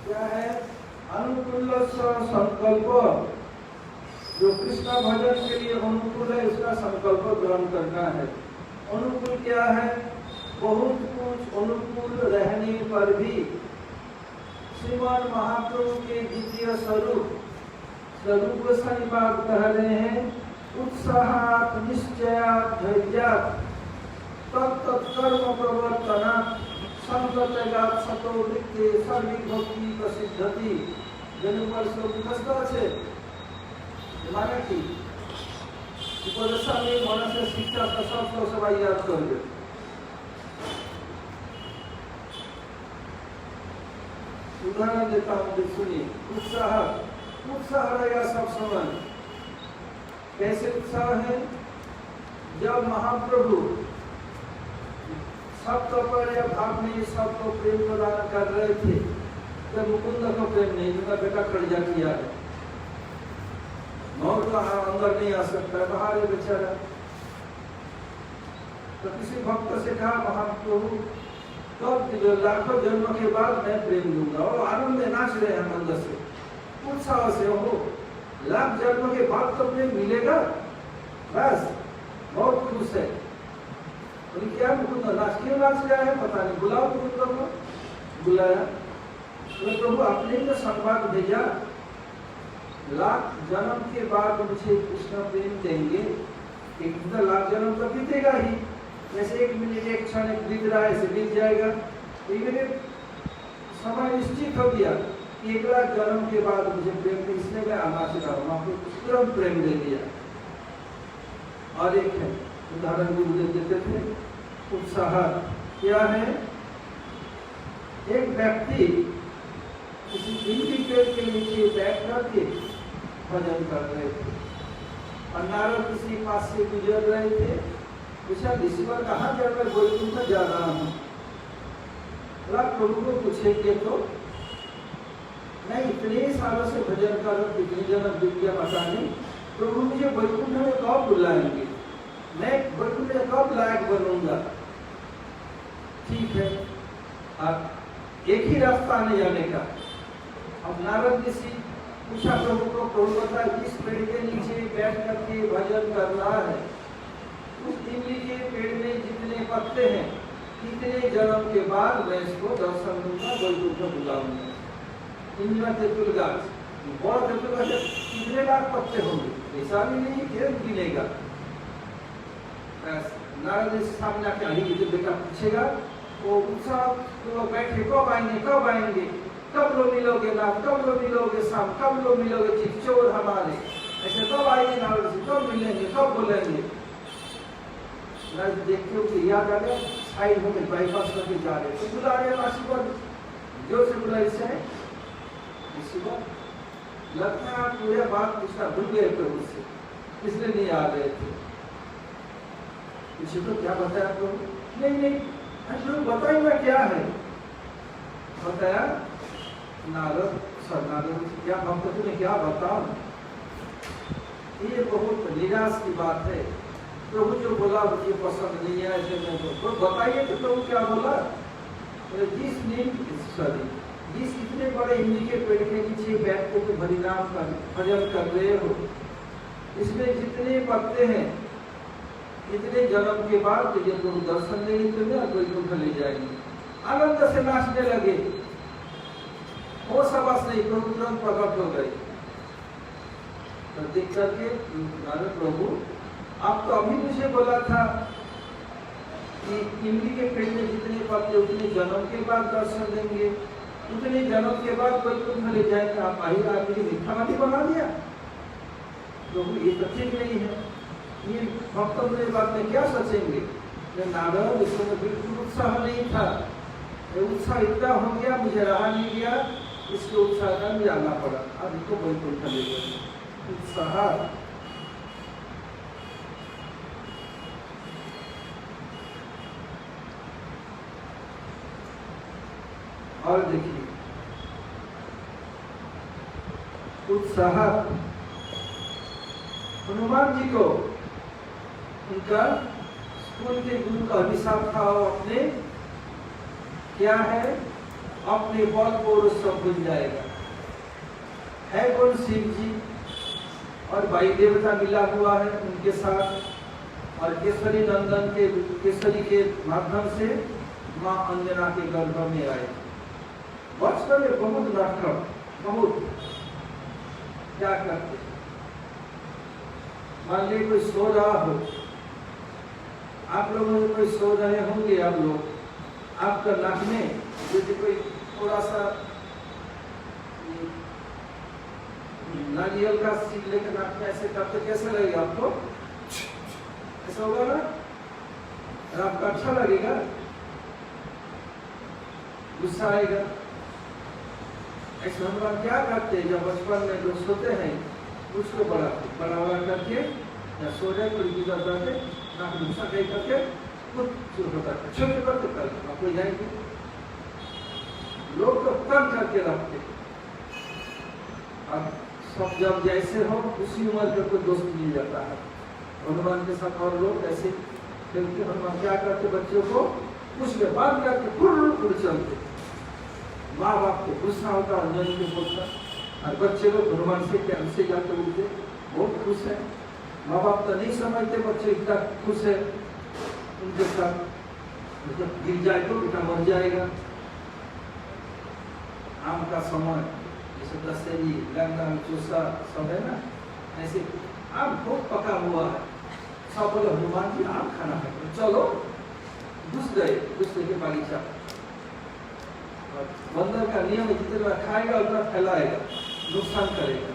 क्या है? अनुकूल संकल्प, जो कृष्ण भजन के लिए अनुकूल है उसका संकल्प ग्रहण करना है। अनुकूल क्या है? बहुत कुछ अनुकूल रहने पर भी श्रीमान महाप्रभु के द्वितीय स्वरूप स्वरूप गोस्वामी बात कह रहे हैं, उत्साहात निश्चयात धैर्यात तत्कर्म प्रवर्तनात् संगतगात सतो वृत्ते सर्वभक्ति प्रसिद्धति। जनुपर श्लोक मुखस्थ আছে মানে কি? उपदेशामृत मनुष्य शिक्षा का सब सबाई याद करবে। उदाहरण देता हूँ, सुनिए। उत्साह रहेगा सब समय। कैसे उत्साह है? जब महाप्रभु सबको पर या भाव में सबको प्रेम प्रदान कर रहे थे, तो मुकुंद को प्रेम नहीं, उनका बेटा कर्जा किया है, मौत तो अंदर नहीं आ सकता, बाहर है बेचारा। तो किसी भक्त से कहा, महाप्रभु तब लाखों जन्म के बाद मैं प्रेम दूंगा, और आनंद में नाच रहे हैं अंदर से, उत्साह से। हो लाख जन्म के बाद तो प्रेम मिलेगा, बस बहुत खुश है। क्या मुकुंद नाच, क्यों नाच रहा है पता नहीं, बुलाओ मुकुंद को। बुलाया तो प्रभु आपने तो संवाद भेजा, लाख जन्म के बाद मुझे कृष्ण प्रेम देंगे। एक तो लाख जन्म तो बीतेगा ही, जैसे एक मिनट एक क्षण एक बीत रहा है ऐसे बीत जाएगा। एक समय निश्चित हो गया कि 1 लाख जन्म के बाद मुझे प्रेम दे, इसलिए मैं आना चाहता हूँ। आपको तुरंत प्रेम दे दिया। और एक है उदाहरण गुरुदेव देते थे, उत्साह क्या है? एक व्यक्ति किसी इनकी पेड़ के नीचे बैठ करके भजन कर रहे थे, और नारद किसी पास से गुजर रहे थे। पूछा, ऋषिवर कहाँ जाकर वैकुंठ जा रहा हूँ? प्रभु को पूछेंगे तो मैं इतने सालों से भजन कर रहा हूँ, कितने जन्म विद्या पता नहीं, प्रभु मुझे वैकुंठ में कब बुलाएंगे, मैं वैकुंठ में कब लायक बनूंगा? ठीक है, अब एक ही रास्ता आने जाने का। अब नारद ऋषि पूछा प्रभु को, प्रभु बता जिस पेड़ के नीचे बैठ करके भजन कर रहा है, उस इमली के पेड़ में जितने पत्ते हैं, कितने जन्म के बाद मैं इसको दर्शन दूंगा, वैकुंठ बुलाऊंगा। इनमें तेतुल गाछ, बड़ा तेतुल गाछ कितने लाख पत्ते होंगे, ऐसा भी नहीं कि गिनेगा। नारद सामने आके आगे जो बेटा पूछेगा, वो उत्साह तो बैठे, कब आएंगे कब आएंगे, कब लो मिलोगे ना, कब लो मिलोगे शाम, कब लो मिलोगे चिकचोर हमारे, ऐसे कब आएंगे नारद जी, कब मिलेंगे, कब बोलेंगे। देखते हो कि याद आ गया, साइड होके बाईपास करके जा रहे, तो बुला रहे आशीर्वाद, जोर से बुला इससे लगता है पूरे बात पूछना भूल गए प्रभु से, इसलिए नहीं आ रहे थे। इसे तो क्या बताया प्रभु? नहीं प्रभु बताइए क्या है? बताया नारद, नारद क्या भक्त तुम्हें क्या बताओ? ये बहुत निराश की बात है। प्रभु जो बोला मुझे पसंद नहीं है, ऐसे में तो बताइए तो प्रभु क्या बोला? जिस इतने बड़े इमली के पेड़ के नीचे बैठ के तो हरिनाम का भजन कर रहे हो, इसमें जितने पत्ते हैं, इतने जन्म के बाद तो ये तुम दर्शन नहीं तुम्हें कोई कुंठ ले जाएंगे। आनंद से नाचने लगे, वो सबस नहीं, प्रभु तुरंत प्रकट हो गए। तो देख करके प्रभु आप तो अभी मुझे बोला था कि इमली के पेड़ में जितने पत्ते उतने जन्म के बाद दर्शन देंगे, उतने जन्म के बाद कोई कुंठ ले जाएंगे, आप बाहर आके मिथ्यावादी बना दिया। प्रभु ये तो ठीक नहीं है, ये भक्तों ने बात में क्या सोचेंगे? नारद इसमें बिल्कुल उत्साह नहीं था, उत्साह इतना हो गया मुझे रहा नहीं गया, इसके उत्साह का मुझे आना पड़ा। अब इसको कोई कुंठ ले जाए उत्साह। और देखिए उत्साह, हनुमान जी को उनका स्कूल के गुरु का अभिशाप था, अपने क्या है अपने बल को सब भूल जाएगा। है कौन? शिव जी और वायु देवता मिला हुआ है उनके साथ, और केसरी नंदन के केसरी के माध्यम से माँ अंजना के गर्भ में आए। बचपन में बहुत नाटक, बहुत क्या करते। मान लीजिए कोई सो रहा हो, आप लोगों में कोई सो रहे होंगे, आप लोग आपका नाक में यदि कोई थोड़ा सा नारियल का सील लेकर नाक में ऐसे करते कैसे लगेगा आपको? ऐसा होगा ना? और आपको अच्छा लगेगा? गुस्सा आएगा? ऐसे हम लोग क्या करते हैं जब बचपन में लोग सोते हैं, उसको बड़ा करके या सो जाए कोई गुजर करके नाक गुस्सा कहीं करके कुछ होता है, छोटे करते करके आपको जाएंगे। लोग तो तंग करके रखते। अब सब जब जैसे हो उसी उम्र के कोई दोस्त मिल जाता है। हनुमान के साथ और लोग ऐसे खेलते। हनुमान क्या करते? बच्चों को कुछ में बात करके फुर चलते। माँ बाप को गुस्सा होता, अंजन के बोलता, और बच्चे लोग हनुमान से क्या उनसे जाते उठते, बहुत खुश है। माँ बाप तो नहीं समझते बच्चे इतना खुश है उनके साथ। जब गिर जाए तो बेटा मर जाएगा। आम का समय जैसे दशहरी, लंगा, चूसा सब है ना, ऐसे आम खूब पका हुआ है। सब बोले हनुमान जी आम खाना है, तो चलो घुस गए दूसरे के बागीचा। बंदर का नियम जितने बार खाएगा उतना फैलाएगा, नुकसान करेगा।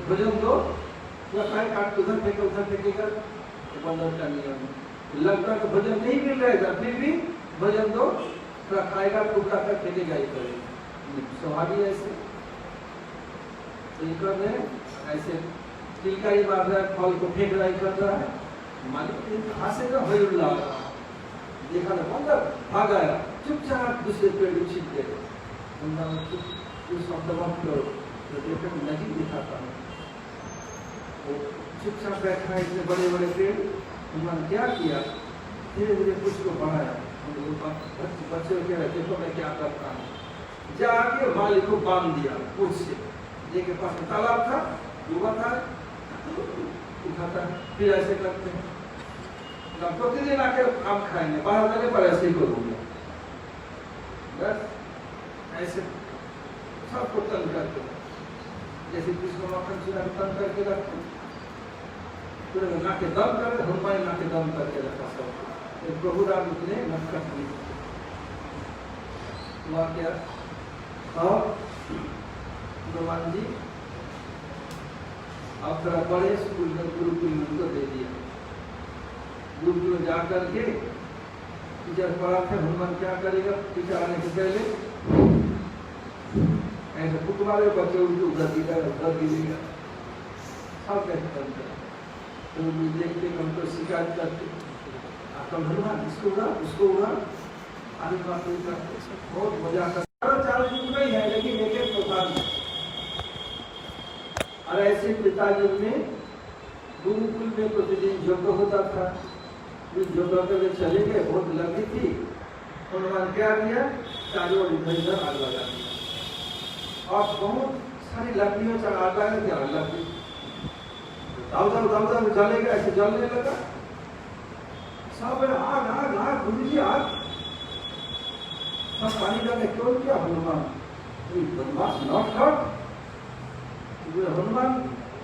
भोजन दो, खाए काट के उधर फेंके उधर फेंकेगा, तो बंदर का नियम है। लगता है भोजन नहीं मिल रहेगा, फिर भी भोजन दो, थोड़ा खाएगा, टुकड़ा कर फेंकेगा ही करेगा। स्वाभाविक ऐसे ऐसे तिलका ही मार रहा है, फल को फेंक रहा है, कर रहा है। मालिक हंसेगा, हयुल्ला देखा ना, बंदर भाग आया, चुपचाप दूसरे पेड़ में छिप गए। करो तो देखो नजीक दिखाता है, वो चुपचाप बैठा है। इतने बड़े बड़े पेड़, उन्होंने क्या किया? धीरे धीरे कुछ को बढ़ाया। बच्चे कह रहे देखो मैं क्या करता हूँ। जाके मालिक को बांध दिया पूछ से। देखिए पास में तालाब था, डूबा था, उठाता है, फिर ऐसे करते हैं। प्रतिदिन आके आम खाएंगे, बाहर जाने पर ऐसे ही करूंगा। बस ऐसे सबको तंग करते हैं। जैसे किसको मक्खन चूरा तंग करके रखते, पूरे नाके दम कर, हनुमान नाके दम करके रखा सब। प्रभु राम ने नटखट की हुआ क्या? हनुमान जी अब थोड़ा बड़े स्कूल में गुरुकुल में उनको दे दिया। गुरुकुल में जा करके टीचर पढ़ाते। हनुमान क्या करेगा? टीचर आने से पहले ऐसे फुटवाले बच्चे उनको उधर दीजिएगा, सब कैसे करते हैं। तो देखते हमको शिकायत करते, आपका हनुमान इसको उड़ा उसको उड़ा, आगे बात करते, बहुत मजा करते। चार युग में है, लेकिन एक एक प्रकार में। और ऐसे पिताजी में गुरुकुल में प्रतिदिन योग होता था। योग करके चले गए, बहुत लगी थी। हनुमान क्या किया? चारों इधर आग लगा दिया, और बहुत सारी लकड़ियों से आग लगा दिया। लकड़ी दाउदा जलेगा, ऐसे जलने लगा। सब आग आग आग, गुरु जी आग, सब पानी डाले। क्यों किया? हनुमान बदमाश नटखट। हनुमान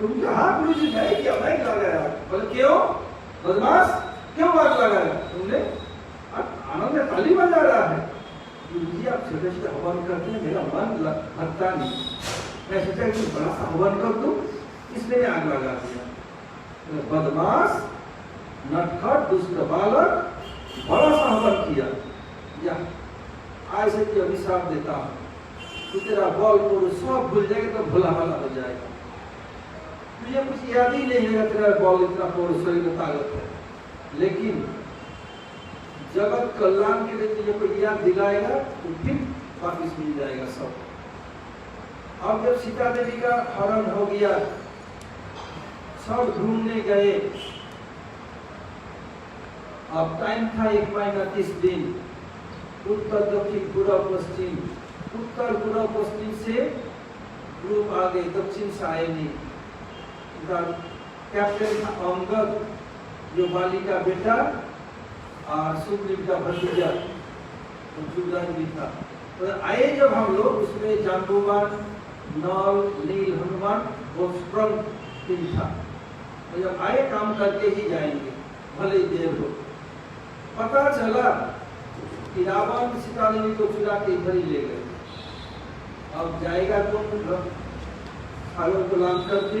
तुम क्या? हाँ गुरु जी नहीं किया, नहीं लगाया। बोले क्यों बदमाश, क्यों आग लगाया तुमने? आनंद में ताली बजा रहा है। गुरु जी आप छोटे छोटे हवन करते हैं, मेरा मन भरता नहीं। मैं सोचा कि बड़ा सा हवन कर दूं, इसलिए आग लगा दिया। बदमाश नटखट दुष्ट बालक, बड़ा सा हवन किया। या आज से कि अभिशाप देता हूं, तो तेरा बल मोड़ सब भूल जाएगा, तो भोला भाला हो जाएगा। तुझे कुछ याद ही नहीं है, तेरा बल इतना शरीर में ताकत है। लेकिन जगत कल्याण के लिए तुझे कोई याद दिलाएगा तो फिर वापिस मिल जाएगा सब। अब जब सीता देवी का हरण हो गया, सब ढूंढने गए। अब टाइम था 1 महीना 30 दिन, उत्तर दक्षिण पूर्व पश्चिम उत्तर पूर्व पश्चिम से ग्रुप आ गए, दक्षिण से आए नहीं। कैप्टन था अंगद, जो बाली का बेटा और सुग्रीव का भतीजा, जुगन भी था। तो आए जब हम लोग, उसमें जाम्बुवान, नल, नील, हनुमान वो स्ट्रॉन्ग टीम था। तो जब आए काम करके ही जाएंगे, भले ही देर हो। पता चला कि रावण सीता देवी को चुरा के इधर ही ले गए। अब जाएगा कौन सालों को लांग करके?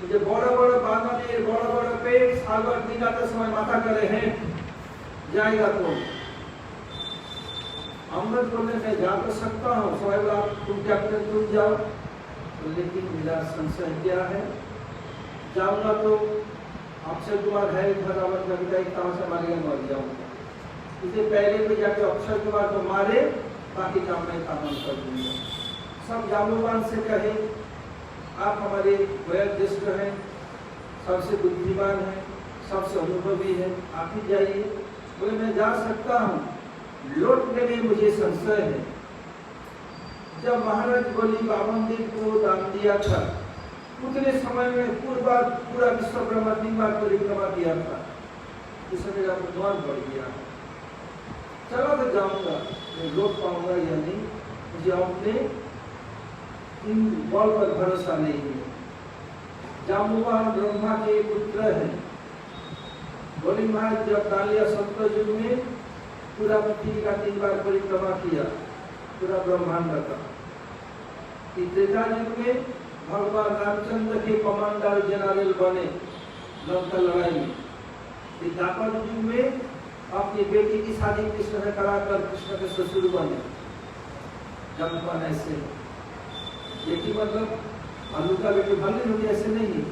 मुझे बड़ा बड़ा बांधने, बड़ा बड़ा पेड़, सागर दिखाते समय माथा करे हैं, जाएगा कौन? अमृत बोलने मैं जा तो सकता हूँ, सोहेब तुम कैप्टन तुम जाओ, तो लेकिन मेरा संशय क्या है, जाऊंगा तो अक्षय कुमार है इधर, रावण का पिता एक ताव से मारेगा, मर जाऊंगा। इससे पहले तो जाके अक्षय कुमार को मारे, बाकी काम मैं काम कर दूंगा। सब जाम्बुवान से कहे आप हमारे वयोज्येष्ठ हैं, सबसे बुद्धिमान हैं, सबसे अनुभवी हैं, आप ही जाइए। बोले मैं जा सकता हूँ, लौटने में मुझे संशय है। जब महाराज बलि बावन देव को दान दिया था, उतने समय में पूरा विश्व ब्रह्मा 3 बार परिक्रमा किया था, इससे मेरा बुद्धिमान बढ़ गया। चला तो जाऊंगा, मैं लौट पाऊंगा या नहीं, मुझे अपने इन बल पर भरोसा नहीं है। जाम्बुवान ब्रह्मा के पुत्र हैं। बलि महाराज जब दान लिया सत्य युग में, पूरा पृथ्वी का 3 बार परिक्रमा किया, पूरा ब्रह्मांड का। त्रेता युग में भगवान रामचंद्र के कमांडर जनरल बने लंका लड़ाई में। द्वापर युग में अपनी बेटी की शादी कृष्ण ने कराकर कृष्ण के ससुर बने। जाम्बुवान ऐसे बेटी मतलब अनु का बेटी भले होगी ऐसे नहीं है,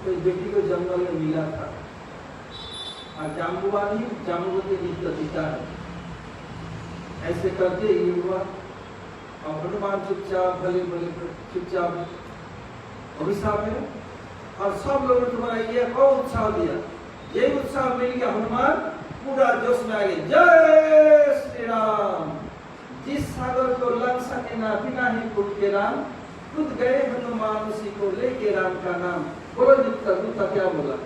तो इस बेटी को जंगल में मिला था। और जाम्बुवान ही जाम्बुवती नित्य पिता है। ऐसे करके ये हुआ। और हनुमान चुपचाप भले भले चुपचाप अभिशाप है, और सब लोगों ने तुम्हारा ये और उत्साह दिया। ये उत्साह मिल गया, हनुमान पूरा जोश में आ गए, जय श्री राम। जिस सागर को लंघ सके ना बिना ही फूट के राम, खुद गए हनुमान उसी को लेके राम का नाम। बोलो दूता क्या बोला?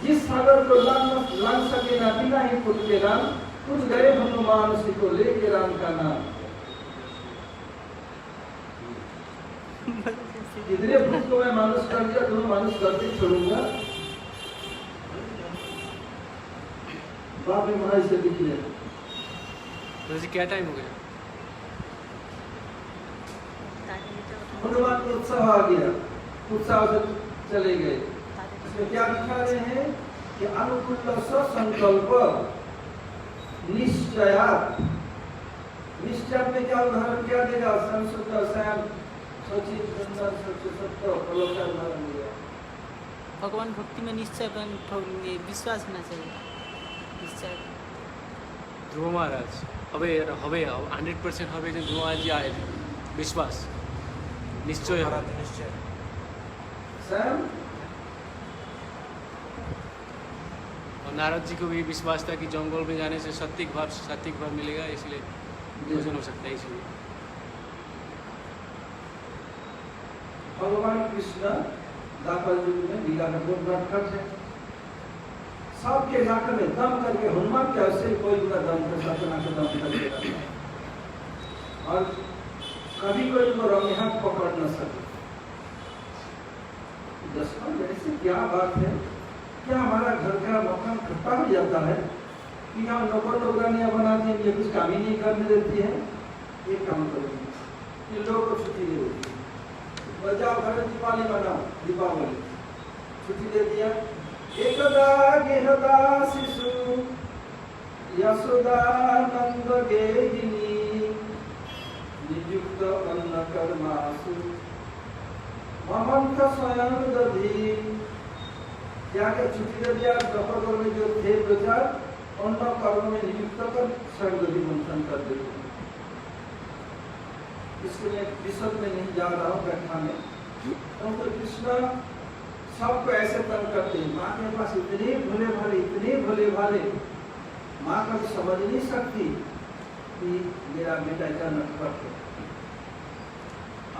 जिस सागर को लंघ सके ना बिना ही फूट के राम, खुद गए हनुमान उसी को लेके राम का नाम। इतने भूत को मैं मानुष कर दिया, तुम्हें मानुष करके छोड़ूंगा। बाप महाराज से दिख लिया। तो जी क्या टाइम हो गया? हनुमान को उत्साह आ गया, उत्साह से चले गए। इसमें क्या दिखा रहे हैं कि अनुकूल संकल्प निश्चयात। निश्चय में क्या उदाहरण क्या देगा? संस्कृत श्याम भगवान भक्ति में निश्चय विश्वास होना चाहिए। निश्चय ध्रुव महाराज હવે 100% હવે જે ध्रुव महाराज जी आए थे, विश्वास निश्चय निश्चय श्याम। और नारद जी को भी विश्वास था कि जंगल में जाने से सात्विक भाव मिलेगा, इसलिए भोजन हो सकता है। इसलिए भगवान कृष्ण द्वापर युग में लीला में बहुत खर्च है। सबके इलाके में दम करके हनुमान के ऐसे कोई पूरा दम कर सतना के दम करके रखा। और कभी कोई उनको रंगे हाथ पकड़ न सके। दशमन ऐसे क्या बात है, क्या हमारा घर का मकान खट्टा हो जाता है कि यहाँ नौकरानियां बनाती हैं, ये कुछ काम ही नहीं करने देती है। ये काम करेंगे, ये लोग को छुट्टी दे देती है। बजाओ घर दीपावली मनाओ, दीपावली छुट्टी दे दिया। एकदा गेहदा शिशु यशोदा नंद गेहिनी नियुक्त अन्न कर्मासु ममंथ स्वयं दधी। क्या क्या छुट्टी दे दिया? दोपहर में जो थे प्रचार अन्न कर्म में नियुक्त कर स्वयं दधी मंथन कर देते। इसलिए विशद में नहीं जा रहा हूँ व्याख्या में। तो कृष्ण सबको ऐसे तंग करते हैं। माँ के पास इतने भले भाले माँ कभी समझ नहीं सकती कि मेरा बेटा इतना नटखट है।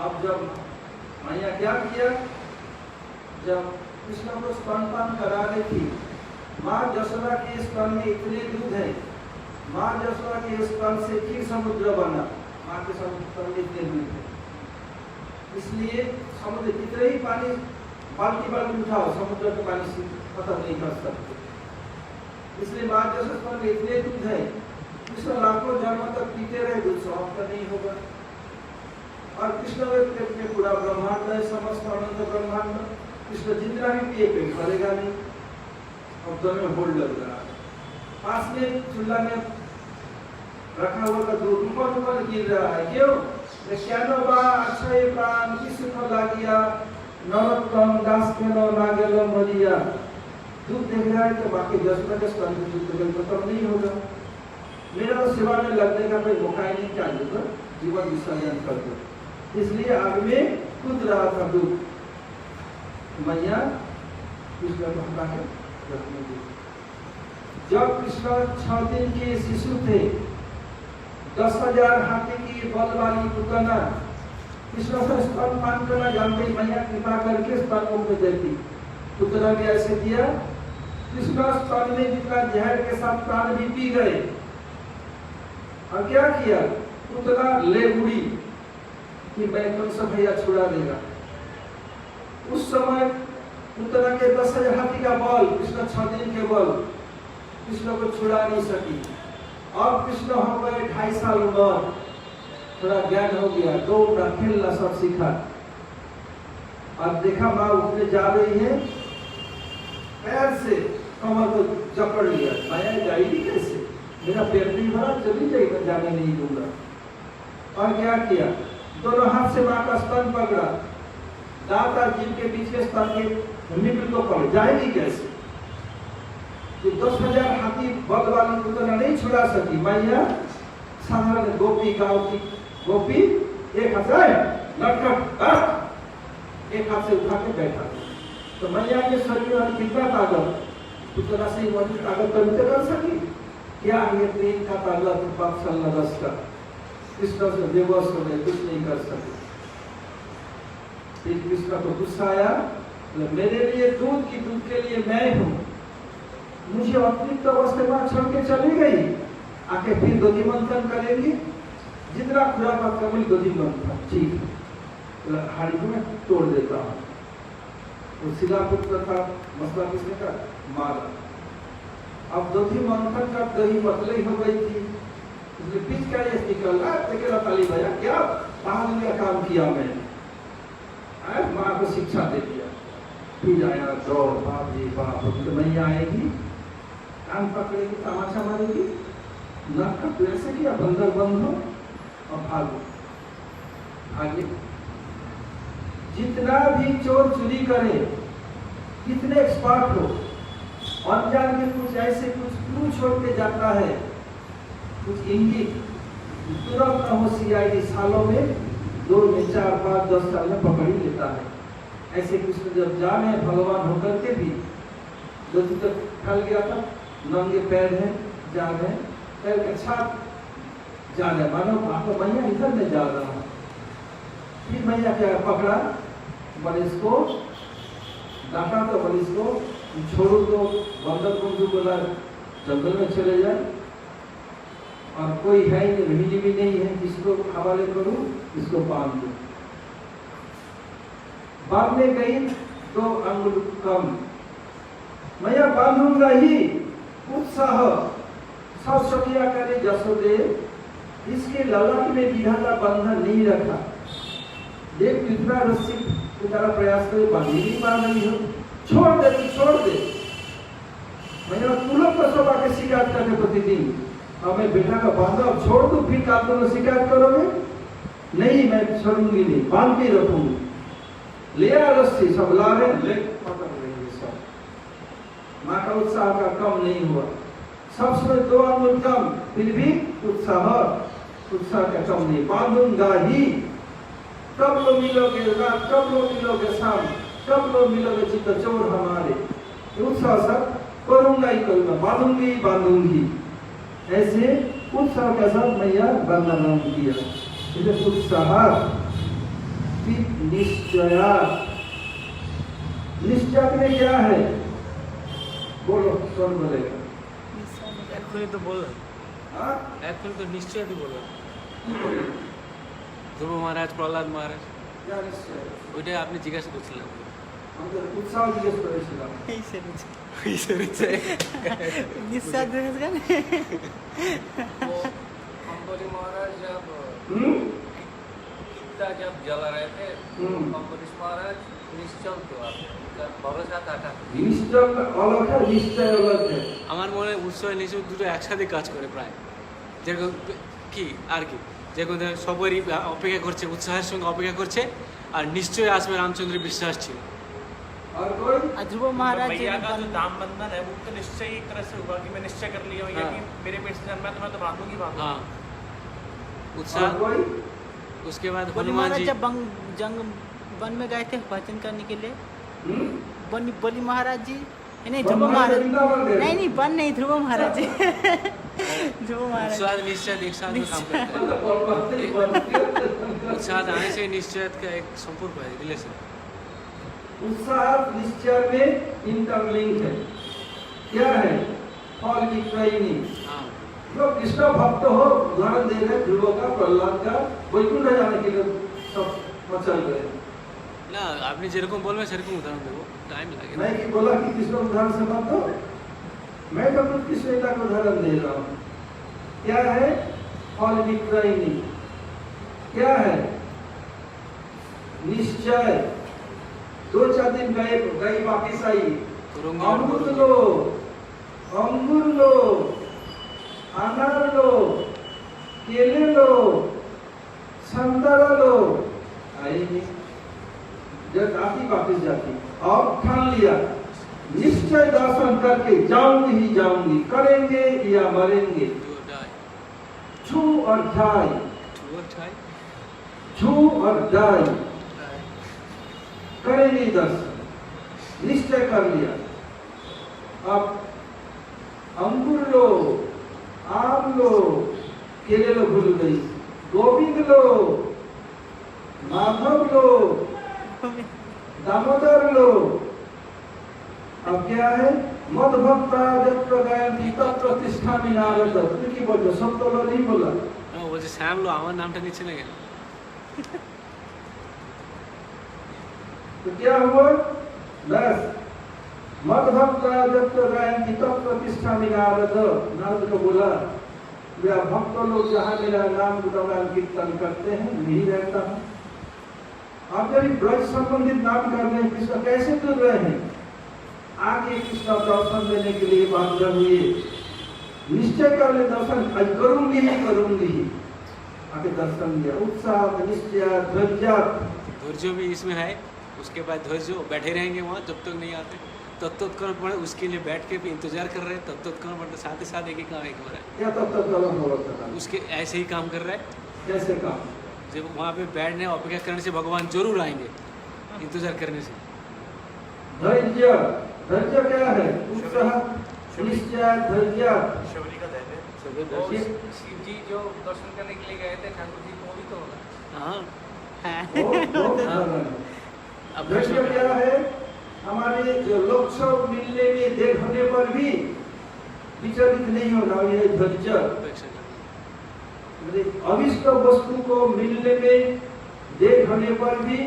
अब जब मैया क्या किया, जब कृष्ण को स्तनपान करा रही थी, माँ यशोदा के स्तन में इतने दूध है, माँ यशोदा के स्तन से फिर समुद्र बना, माँ के समुद्र में इतने दूध है। इसलिए समुद्र कितने ही पानी बाल्टी बाल्टी उठाओ, समुद्र के पानी से खत्म नहीं कर सकते। इसलिए माँ यशोदा में इतने दूध है, कृष्ण लाखों जन्म तक पीते रहे, दूध समाप्त नहीं होगा। और कृष्ण पेट में पूरा ब्रह्मांड है, समस्त अनंत ब्रह्मांड। कृष्ण जितना भी पिए पेट भरेगा नहीं। अब दोनों में होल्ड लग रहा है, पास में चूल्हा में रखा हुआ का दूध ऊपर ऊपर गिर रहा है। क्यों? क्या बा अक्षय प्राण की सुख लागिया, नरोत्तम दास के नो नागेलो मरिया। दूध देख रहा है तो बाकी 10 मिनट स्तन में दूध तो खत्म नहीं होगा। मेरा तो सेवा में लगने का कोई मौका ही नहीं चाहिए, तो जीवन विसर्जन कर दो। इसलिए आग में कूद रहा था दूध। मैया कृष्ण को हटा के रखने दी। जब कृष्ण 6 दिन के शिशु थे, 10,000 हाथी की बल वाली पुतना कृष्ण से स्तनपान करना जानते, मैया कृपा करके स्तनों में देती। पुतना ने ऐसे किया, कृष्ण स्तन में जितना जहर के साथ प्राण भी पी गए। और क्या किया, पुतना ले उड़ी कि मैं तुमसे भैया छुड़ा देगा। उस समय पुतना के 10,000 हाथी का बल, कृष्ण 6 दिन के बल कृष्ण को छुड़ा नहीं सकी। अब कृष्ण हो गए 2.5 साल उम्र, थोड़ा ज्ञान हो गया, दौड़ना खेलना सब सीखा। अब देखा माँ उठने जा रही है, पैर से कमर को जकड़ लिया। माया जाएगी कैसे, मेरा पेट नहीं भरा, चली जाएगी, मैं जाने नहीं दूंगा। और क्या किया, दोनों हाथ से माँ का स्तन पकड़ा, दांत और जीभ के बीच के स्तन के मित्र को पकड़, जाएगी कैसे? 10,000 हाथी बल वाली पुतना नहीं छुड़ा सकी। मैया साधारण गोपी, गांव की गोपी, एक हाथ से लटकट, एक हाथ से उठा के बैठा। तो मैया के शरीर में कितना ताकत, पुतना से वही ताकत तो नहीं कर सकी। क्या ये प्रेम का ताकत, पक्षल नरस का। कृष्ण से बेबस हो गए, कुछ नहीं कर सके। फिर कृष्ण को गुस्सा आया, मेरे लिए दूध की दूध के लिए मैं हूँ, मुझे अतिरिक्त अवस्था छोड़ के चली गई, आके फिर गोदी मंथन करेंगी, जितना खुराक कबूल गोदी मंथन, ठीक है, हाड़ी को मैं तोड़ देता हूँ। तो शिला पुत्र था, मसला किसने का, मारा। अब गोदी मंथन का दही पतली हो गई थी, इसलिए बीच का ये निकल रहा, तेरा ताली भैया क्या बाहर का काम किया मैंने, माँ को शिक्षा दे दिया। फिर आया दौड़, बाप जी बाप, तो मैया आएगी, कान पकड़ेगी, तमाशा मारेगी, नख का पेड़ से किया, बंदर बंद हो और भागो। आगे जितना भी चोर चोरी करे, कितने एक्सपर्ट हो, अनजान में कुछ ऐसे कुछ क्लू छोड़ के जाता है, कुछ इंगित, तुरंत होशियारी सालों में 2 में 4 5 10 साल में पकड़ ही लेता है। ऐसे कृष्ण जब जाने भगवान होकर के भी जो तक फैल गया था, नंगे पैर है, जा रहे पैर के छाप जा रहे, मानो आपको मैया इधर में जा रहा है। फिर मैया क्या पकड़ा, बलिस को डांटा, तो बलिस को छोड़ो, तो बंदर को बोला जंगल में चले जाए, और कोई है नहीं, रहीली भी नहीं है, किसको हवाले करूं, इसको बांध दो। बांधने गई 2 अंगुल कम, मैया बांधूंगा ही, उत्साह सब सखिया करे जसोदे, इसके ललाट में विधाता बंधन नहीं रखा। देख कितना रस्सी तुम्हारा प्रयास करे, बांध नहीं पा रही हो, छोड़ दे, छोड़ दे। मैया तू लोग तो सब आके शिकायत करने प्रतिदिन, अब मैं बेटा का बांधा छोड़ दूं, फिर आप दोनों शिकायत करोगे? नहीं, मैं छोड़ूंगी नहीं, बांध के रखूंगी। ले आ रस्सी, सब ला रहे, ले पकड़ रही सब। माँ का उत्साह का कम नहीं हुआ, सब समय 2 अंगुल कम, फिर भी उत्साह का कम नहीं। बांधूंगा ही, कब लो मिलोगे रात, कब लो मिलोगे शाम, कब लो मिलोगे चित्त चोर हमारे। उत्साह सब करूंगा ही करूंगा, बांधूंगी बांधूंगी। ऐसे उत्साह के साथ मैया वंदना किया। इसे उत्साह निश्चया, निश्चय में क्या है? बोलो, कौन बोलेगा? এক্ষুনি তো বললাম, हाँ? এক্ষুনি তো নিশ্চয়ই বললাম, ধ্রুব মহারাজ, প্রহ্লাদ মহারাজ, क्या निश्चय? ওইটাই আপনি জিজ্ঞাসা করছিলেন। हम तो उत्साह जिज्ञेस करेছিলাম। এই সেরেছে ঈশ্বর নিঃশ্বাস দেখেছেন अंबरी महाराज जब हम्म? गीता जब जला रहे थे हम्म। अंबरीश महाराज निश्चल थे वहाँ पे, उनका भरोसा था। निश्चय अलग है, निश्चय अलग है। আমার মনে হয় উৎসব নিশ্চয় দুটো একসাথে কাজ করে প্রায়, যেরকম কি আর কি, যেরকম ধরেন সবারই অপেক্ষা করছে, উৎসাহের সঙ্গে অপেক্ষা করছে, আর নিশ্চয়ই আসবে রামচন্দ্রের বিশ্বাস ছিল। और कोई? ध्रुव महाराज जी मैया का जो बन- दाम बंधन है वो तो निश्चय एक तरह से हुआ कि मैं निश्चय कर लिया मैया हाँ। कि मेरे पेट से जन्मा है तो मैं तो बांधूंगी बांधूंगी। हाँ, और उत्साह। कोई? उसके बाद बलि हनुमान महाराज जी, जब जंग वन में गए थे भजन करने के लिए, हम्म? बलि महाराज जी नहीं, वन ध्रुव महाराज महाराज, वृंदावन गए। नहीं नहीं वन नहीं, ध्रुव महाराज जी ध्रुव महाराज उत्साह निश्चय एक साथ में काम करते हैं। उत्साह आने से निश्चय का एक संपर्क है, रिलेशन। उत्साह निश्चय में इंटरलिंक है। क्या है? फल की त्रयी। हाँ, जो कृष्ण भक्त हो, उदाहरण दे रहे ध्रुव का, प्रहलाद का, वैकुंठ जाने के लिए सब मचल गए। না আপনি যেরকম বলবেন সেরকম উদাহরণ দেবো, টাইম লাগে না। मैं कि बोला कि कृष्ण उदाहरण से मत दो, मैं तो खुद कृष्णता को उदाहरण दे रहा हूँ। क्या है? फल की त्रयी। क्या है? निश्चय। 2-4 दिन गई वापिस आई, करूंगी और अमृत करूंगी। लो, अंगूर लो, अनार लो, केले लो, संतरा लो, आई नहीं। जब आती वापिस जाती, और ठान लिया निश्चय दर्शन करके जाऊंगी ही जाऊंगी, करेंगे या मरेंगे, Do or die. छू और जाए, Do or die. छू और जाए, करेंगे दर्शन, निश्चय कर लिया। अब अंगूर लो, आम लो, केले लो, भूल गई, गोविंद लो, माधव लो, दामोदर लो। अब क्या है? मद भक्ता जत्र गायन्ति तत्र तिष्ठामि नारद। তুমি কি বলছো? সত্য লো नहीं बोला। ও বলছে শ্যাম লো, আমার নামটা নিচ্ছে না কেন? तो क्या हुआ? बस मद भक्ता जत्र गायन्ति तत्र तिष्ठामि नारद। नारद को बोला, मेरा भक्त लोग जहाँ मेरा नाम गुणगान कीर्तन करते हैं वहीं रहता हूँ। आप जब ब्रज संबंधित नाम कर रहे हैं, कृष्ण कैसे कर रहे हैं? आगे कृष्ण दर्शन देने के लिए बांधे हुए, निश्चय कर ले दर्शन आज करूंगी ही करूंगी ही। आगे दर्शन दिया, उत्साह, निश्चय, धैर्य। धैर्य भी इसमें है। उसके बाद धैर्य बैठे रहेंगे वहाँ जब तक नहीं आते, तब तक करना पड़े, उसके लिए बैठ के भी इंतजार कर रहे हैं, तब तक करना पड़ता, साथ ही साथ एक ही काम एक हो रहा क्या तब तक गलत हो रहा है, उसके ऐसे ही काम कर रहा है। कैसे काम? जब वहाँ पे बैठने अपेक्षा करने से भगवान जरूर आएंगे, इंतजार करने से। धैर्य, धैर्य क्या है? उत्साह, निश्चय, धैर्य। शबरी का दैव है। और शिव जी जो दर्शन करने के लिए गए थे ठाकुर जी को भी तो होगा। हाँ, बहुत साधन है। अब धैर्य क्या है? हमारे जो लक्ष्य मिलने में देर होने पर भी विचलित नहीं होना, यह धैर्य। अपेक्षा करना। अविष्ट वस्तु को मिलने में देर होने पर भी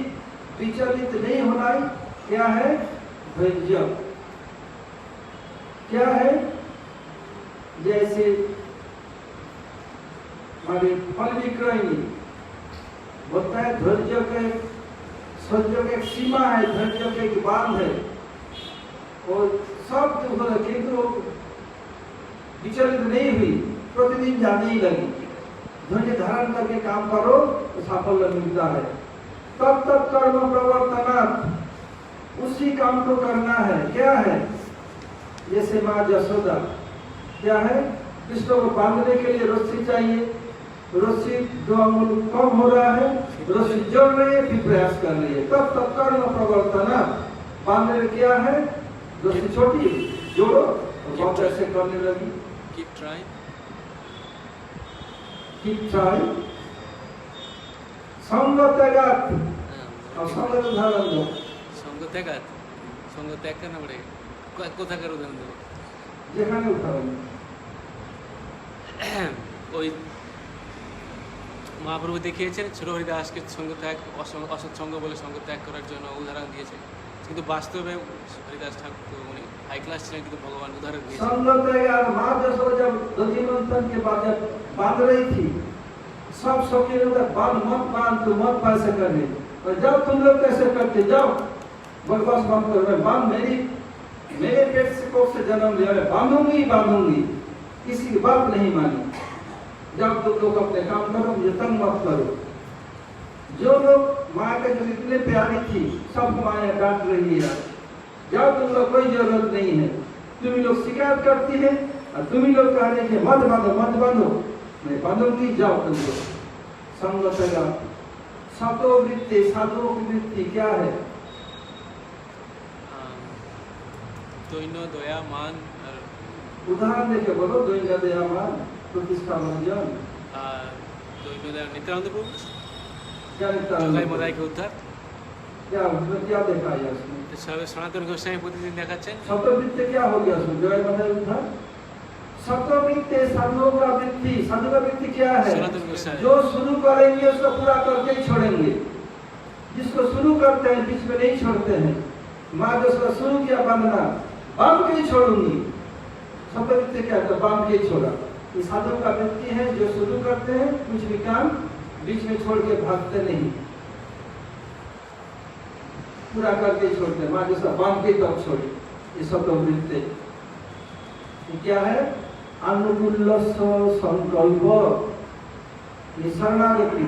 विचलित नहीं होना, क्या है? धैर्य। क्या है? जैसे हमारे फल विक्रयणी बोलता है, धैर्य के सौर्य की एक सीमा है, धैर्य के एक बांध है, और सब जो हो रहा, किंतु विचलित नहीं हुई, प्रतिदिन जाने ही लगी। धैर्य धारण करके काम करो तो साफल्य मिलता है। तब तक कर्म प्रवर्तनात्, उसी काम को करना है। क्या है? जैसे माँ यशोदा, क्या है? कृष्ण को बांधने के लिए रस्सी चाहिए, रस्सी 2 अंगुल कम हो रहा है, रस्सी जल रही है, फिर प्रयास कर रही है। तब तक कर्म प्रवर्तनात्, बांधने में क्या है? रस्सी छोटी जोड़ो और बहुत ऐसे करने लगी। Keep trying. ঠিক চাই সঙ্গ ত্যাগাত আর সঙ্গের উদাহরণ দাও সঙ্গ ত্যাগ কেন পড়ে কোথাকার উদাহরণ দেবো যেখানে উদাহরণ দাও। ওই মহাপ্রভু দেখিয়েছেন ছোট হরিদাসকে সঙ্গ ত্যাগ অসৎসঙ্গ বলে সঙ্গ ত্যাগ করার জন্য উদাহরণ দিয়েছে, কিন্তু বাস্তবে হরিদাস ঠাকুর তো উনি हाई क्लास ছিলেন কিন্তু भगवान उदाहरण दिए संग त्याग माँ जसोदा जब दधी मंथन के बाद जब बांध रही थी सब शौकीन लोग बांध तू मत पैसे करने और जब तुम लोग कैसे करते जाओ बकवास बंद करो मैं बांध मेरे पेट से कोख से जन्म लिया मैं बांधूंगी किसी की बात नहीं मानी। जब तुम लोग अपने काम करो मुझे तंग मत करो। जो लोग माँ के जो इतने प्यारी थी सब माया डांट रही है, जब तुम लोग कोई जरूरत नहीं है, तुम लोग शिकायत करती है और तुम लोग कह रहे हैं मत बांधो मैं बांधूंगी जाओ तुम लोग। संग त्याग सतो वृत्ति साधुओं की वृत्ति क्या है? दৈন্য दया मान और उदाहरण देके बोलो दৈন্য दया मान प्रतिष्ठा भंजन दৈন্য दया नित्यानंद प्रभु क्या জগাই মদাই के उद्धार क्या उसमें क्या देखा है उसमें? সনাতন গোস্বামী প্রতিদিন দেখাচ্ছেন सतोवृत्ति क्या हो गया उसमें जय मदाई उद्धार सतोवृत्ति साधुओं का वृत्ति साधु का वृत्ति क्या है? सनातन गोस्वामी जो शुरू करेंगे उसको पूरा करके ही छोड़ेंगे, जिसको शुरू करते हैं बीच में नहीं छोड़ते हैं। माँ जो उसका शुरू किया बांधना बांध के ही छोड़ूंगी, सतोवृत्ति क्या है? बांध के ही छोड़ा। ये साधुओं का वृत्ति है जो शुरू करते हैं कुछ भी काम बीच में छोड़ के भागते नहीं, पूरा करके छोड़ते हैं। माँ जैसा बांध के तब छोड़ी, ये सतोवृत्ति क्या है? अनुकूल संकल्प शरणागति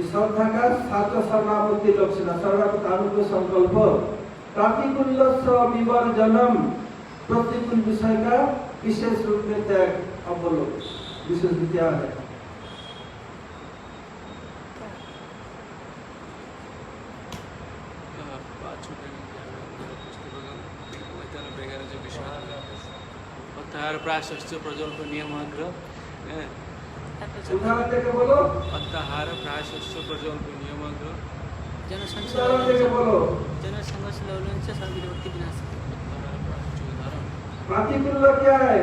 श्रद्धा का सात शरणागति लक्षण शरणागति अनुकूल संकल्प प्रतिकूल विवर्जनम प्रतिकूल विषय का विशेष रूप में त्याग। अब बोलो विशेष क्या है? अत्ताहार प्राशस्य प्रजल्प नियमाग्रह उदाहरण देके बोलो, अत्ताहार प्राशस्य प्रजल्प नियमाग्रह उदाहरण देके बोलो। जनसंघर्ष लौलंच सर्वविभक्ति विनाश प्रतिकूल क्या है?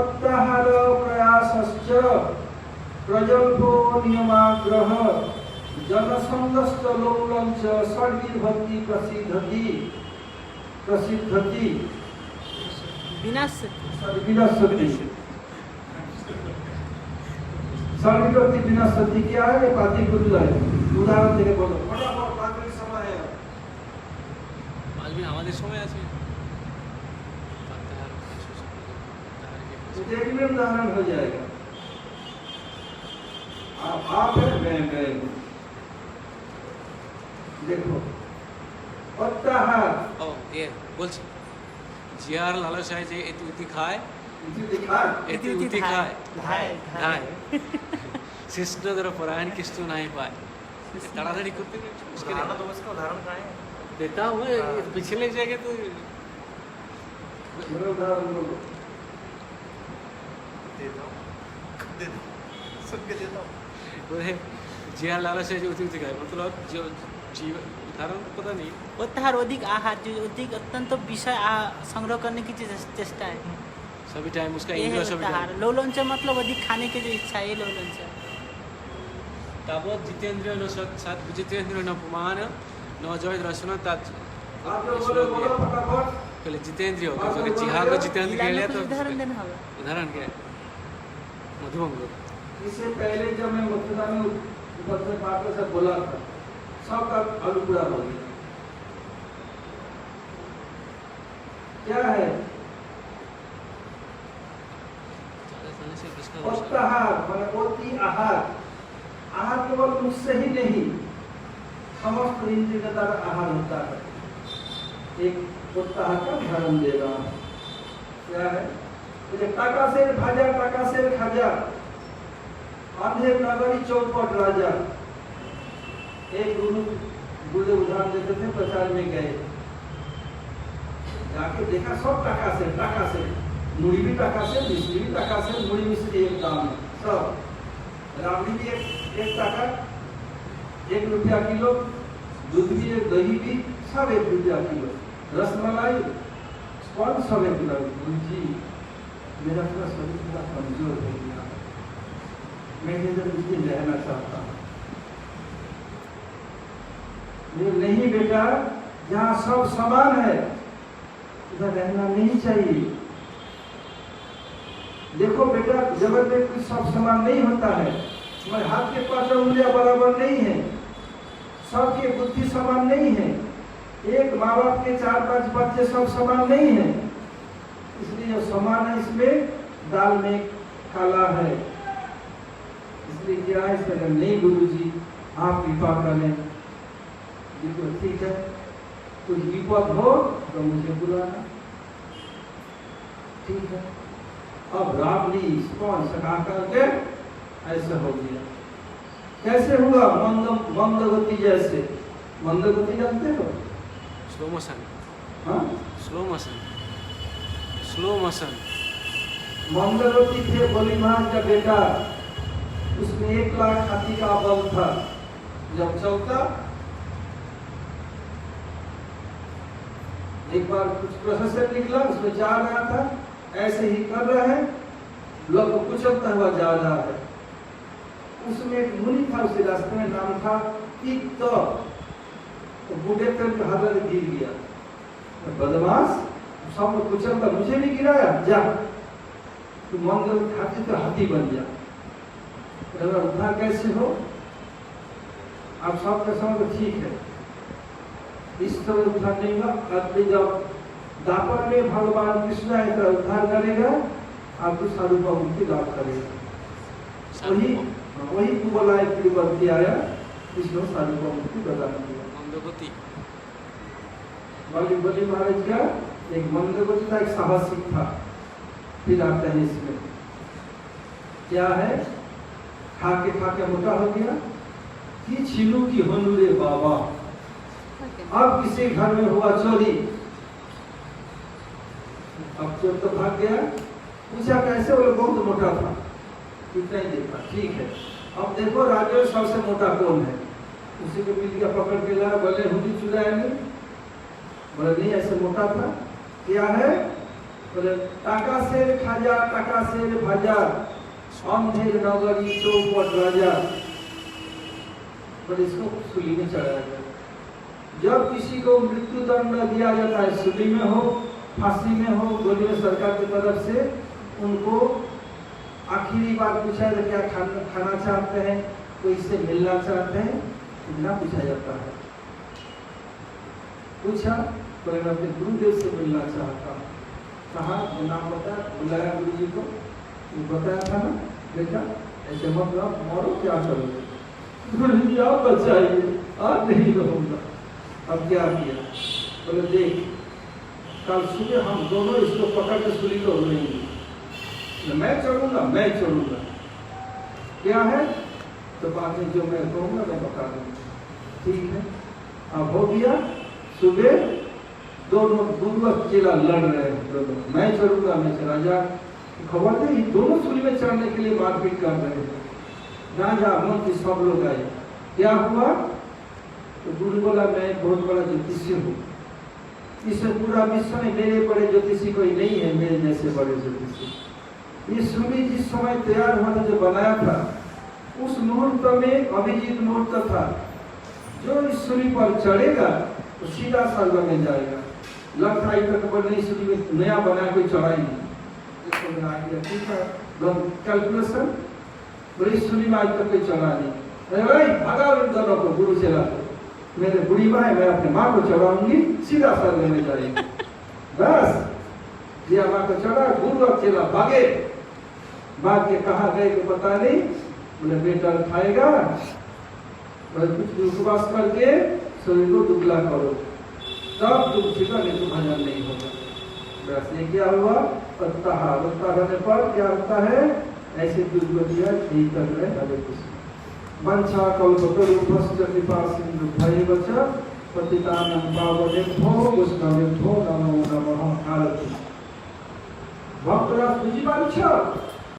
अत्ताहार प्रयासश्च प्रजल्पो नियमाग्रह जनसंगस्त लौलंच सर्वविभक्ति प्रसिद्धति विनाश विनाशति सर्वविभक्ति विनाशति क्या है? ये प्रतिकूल है। उदाहरण देके बोलो फटाफट पांचवें समय है आज भी हमारे समय আছে तो देखने में उदाहरण हो जाएगा। आप है मैं देखो अत्ताहार ও এ বলছি জিয়ার লালসায় যে এটি উতি খায় इसी दिखा এটি উতি খায় ধায় ধায় শিষ্যদের পরায়ণ কিছু নাই পায় তাড়াতাড়ি করতে उसके लिए तो उसका उदाहरण कहाँ है? देता हूँ ये पिछले जगह तो मेरा उदाहरण बोलो। देता हूँ सुन के देता हूँ। बोले जियार लालसाय যে উতি খায় मतलब जो जीव उदाहरण पता नहीं उत्ताहार अधिक आहार जो अधिक अत्यंत विषय संग्रह करने की चेष्टा है सभी टाइम उसका ये है इंद्रिय सभी उत्ताहार। टाइम लौलंच मतलब अधिक खाने की जो इच्छा है ये लौलंच है। तावत जितेंद्रिय न सत जितेंद्रिय न पुमान न जय रसन तात आप लोग बोलो बोलो फटाफट। पहले जितेंद्रिय हो गया तो जिहा को जितेंद्र लीला ले लिया में तो कुछ उदाहरण देना होगा। उदाहरण क्या है मधुबंग इससे पहले जब मैं मथुरा में उपस्थित पाकर से बोला था सबका आलू पूरा हो गया। क्या है? अत्ताहार माने अति आहार। आहार केवल मुझसे ही नहीं समस्त इंद्रिय के द्वारा आहार होता है। एक अत्ताहार का उदाहरण देगा क्या है? टाका से भाजा टाका से खाजा अंधे नगरी चौपट राजा। एक गुरु उदाहरण देते थे प्रचार में गए जाके देखा सब टाका से मुड़ी भी टाका से मिश्री भी टाका से मुड़ी मिश्री एक दाम है सब राबड़ी भी एक टाका, 1 रुपया किलो, दूध भी, दही भी सब 1 रुपया किलो, रसमलाई कौन सब 1 रुपया। जी मेरा पूरा शरीर पूरा कमजोर हो गया, मैं इधर कुछ रहना चाहता हूँ। नहीं बेटा, जहाँ सब समान है उधर रहना नहीं चाहिए। देखो बेटा, जगत में कुछ सब समान नहीं होता है। हमारे हाथ के 5 उंगलियां बराबर नहीं है, सबकी बुद्धि समान नहीं है, एक माँ बाप के 4-5 बच्चे सब समान नहीं है। इसलिए जो समान है इसमें दाल में काला है। इसलिए क्या है, इसमें नहीं गुरुजी आप कृपा करें, ये तो ठीक है, कुछ विपद हो तो मुझे बुलाना, ठीक है। अब राबड़ी स्पॉन्ज लगा करके ऐसे हो गया। कैसे हुआ? मंदगति जैसे। मंदगति जानते हो? Slow motion. हाँ, स्लो मोशन, स्लो मोशन। मंदगति थे बलि महाराज का बेटा, उसमें 1 लाख हाथी का बल था। जब चलता, एक बार कुछ प्रोसेसर निकला, उसमें जा रहा था, ऐसे ही कर रहा है, लोग को कुचलता हुआ जा रहा है। उसमें एक मुनि था, उसे रास्ते में नाम था इत्त, तो बूढ़े तक हाथ गिर गया। बदमाश, सब लोग कुचलता, मुझे भी गिराया, जा तो मंगल हाथी तो हाथी बन गया। उद्धार कैसे हो? आप सबका समझ ठीक है, इस तरह उद्धार नहीं हुआ। आदमी जब दापर में भगवान कृष्ण है तो उद्धार करेगा, आपको स्वरूप मुक्ति लाभ करेगा। वही बोला है तिरुपति आया, कृष्ण स्वरूप मुक्ति प्रदान किया। मंदगति बलि महाराज का एक मंदगति था, एक साहसिक था। फिर आते हैं इसमें क्या है, खा के मोटा हो गया कि छिलू की होनू रे बाबा। अब किसी घर में हुआ चोरी, अब चोर तो भाग गया, पूछा कैसे, बोले बहुत मोटा था, इतना ही देखा, ठीक है। अब देखो राज्य में सबसे मोटा कौन है, उसी को मिल गया, पकड़ के लाया, बोले हुडी चुराया नहीं, बोले नहीं ऐसे मोटा था। क्या है, बोले टाका से खाजा, टाका से भाजा, अंधेर नगरी चौपट राजा। बोले इसको सूली में चढ़ाया गया। जब किसी को मृत्यु दंड दिया जाता है, सूली में हो, फांसी में हो, गोली में सरकार की तरफ से, उनको आखिरी बार पूछा जाता क्या खाना चाहते हैं, कोई इससे मिलना चाहते हैं, इतना पूछा जाता है। पूछा, तो मैं अपने गुरुदेव से मिलना चाहता हूँ। कहा, नाम बता, बुलाया गुरु जी को, बताया था ना बेटा ऐसे मत मरो, क्या करोगे? गुरु जी आप बचाइए, आज नहीं रहूंगा। अब क्या किया, बोले देख कल सुबह हम दोनों इसको पकड़ के सूली को उड़ेंगे, मैं चढ़ूंगा, मैं चढ़ूंगा। क्या है, तो बाद में जो मैं कहूँगा मैं बता दूंगा, ठीक है। अब हो गया, सुबह दोनों बुद्ध चेला लड़ रहे हैं, दोनों, मैं चढ़ूंगा, मैं चला जा। खबर दे, दोनों सूली में चढ़ने के लिए मारपीट कर रहे हैं। राजा मंत्री सब लोग आए। क्या हुआ, तो गुरु बोला मैं बहुत बड़ा ज्योतिषी हूँ, इस पूरा विश्व में मेरे बड़े ज्योतिषी कोई नहीं है, मेरे जैसे बड़े ज्योतिषी। ये सूली जिस समय तैयार हुआ था, जो बनाया था, उस मुहूर्त में अभिजीत मुहूर्त था। जो इस सूली पर चढ़ेगा तो सीधा स्वर्ग में जाएगा। लगता है तक पर नहीं, सूली में नया बनाया कोई चढ़ाई नहीं, ठीक है, कैलकुलेशन। बड़ी सूली में आज तक कोई चढ़ा नहीं, भागा इन दोनों को, गुरु चला मेरे बुढ़ी माँ है, मैं अपने माँ को चढ़ाऊंगी, सीधा स्वर्ग में जाएगी। बस ये माँ को चढ़ा, गुरु और चेला भागे। भाग के कहाँ गए तो पता नहीं, बोले बेटा खाएगा, कुछ उपवास करके शरीर को दुबला करो, तब तुम छिपा, नहीं तो भजन नहीं होगा। बस ये क्या हुआ, पत्ता होने पर क्या होता है, ऐसे दुर्गतियाँ ठीक कर रहे। हरे कृष्ण। वंशा कल्पतरुभ्यश्च कृपा सिन्धुभ्यैव च पतितानां पावनेभ्यो वैष्णवेभ्यो नमो नमः। आरती। भक्तरा बुझी पारुछ?